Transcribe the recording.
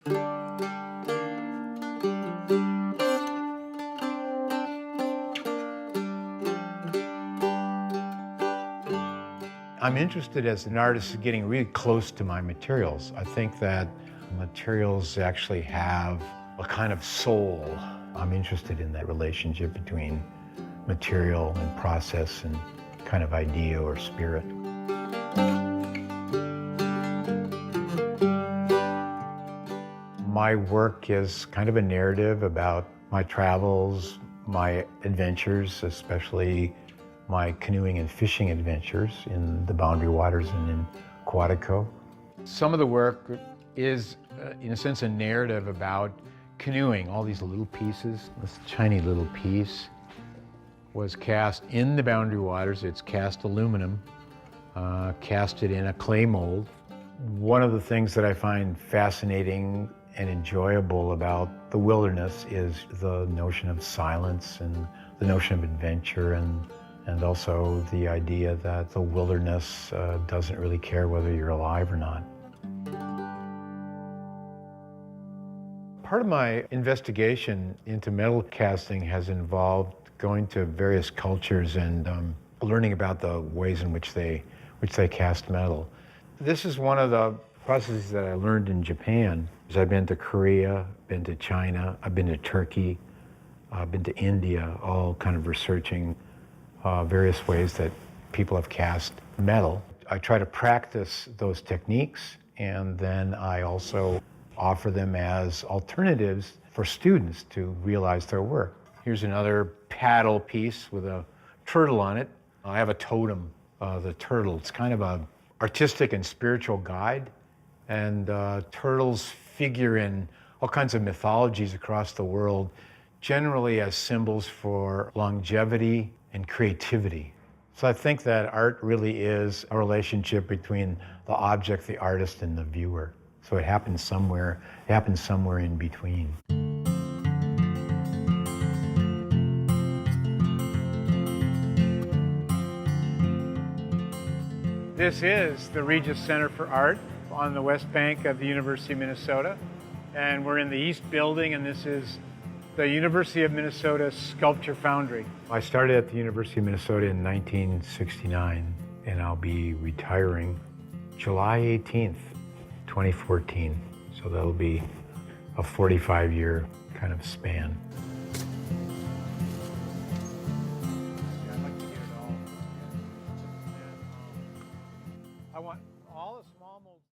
I'm interested as an artist in getting really close to my materials. I think that materials actually have a kind of soul. I'm interested in that relationship between material and process and kind of idea or spirit. My work is kind of a narrative about my travels, my adventures, especially my canoeing and fishing adventures in the Boundary Waters and in Quantico. Some of the work is, in a sense, a narrative about canoeing, all these little pieces. This tiny little piece was cast in the Boundary Waters. It's cast aluminum, casted in a clay mold. One of the things that I find fascinating and enjoyable about the wilderness is the notion of silence and the notion of adventure and also the idea that the wilderness doesn't really care whether you're alive or not. Part of my investigation into metal casting has involved going to various cultures and learning about the ways in which they cast metal. This is one of the processes that I learned in Japan. I've been to Korea, been to China, I've been to Turkey, I've been to India, all kind of researching various ways that people have cast metal. I try to practice those techniques, and then I also offer them as alternatives for students to realize their work. Here's another paddle piece with a turtle on it. I have a totem, the turtle. It's kind of an artistic and spiritual guide, and turtles figure in all kinds of mythologies across the world, generally as symbols for longevity and creativity. So I think that art really is a relationship between the object, the artist, and the viewer. So it happens somewhere in between. This is the Regis Center for Art on the west bank of the University of Minnesota. And we're in the East Building, and this is the University of Minnesota Sculpture Foundry. I started at the University of Minnesota in 1969, and I'll be retiring July 18th, 2014. So that'll be a 45-year kind of span.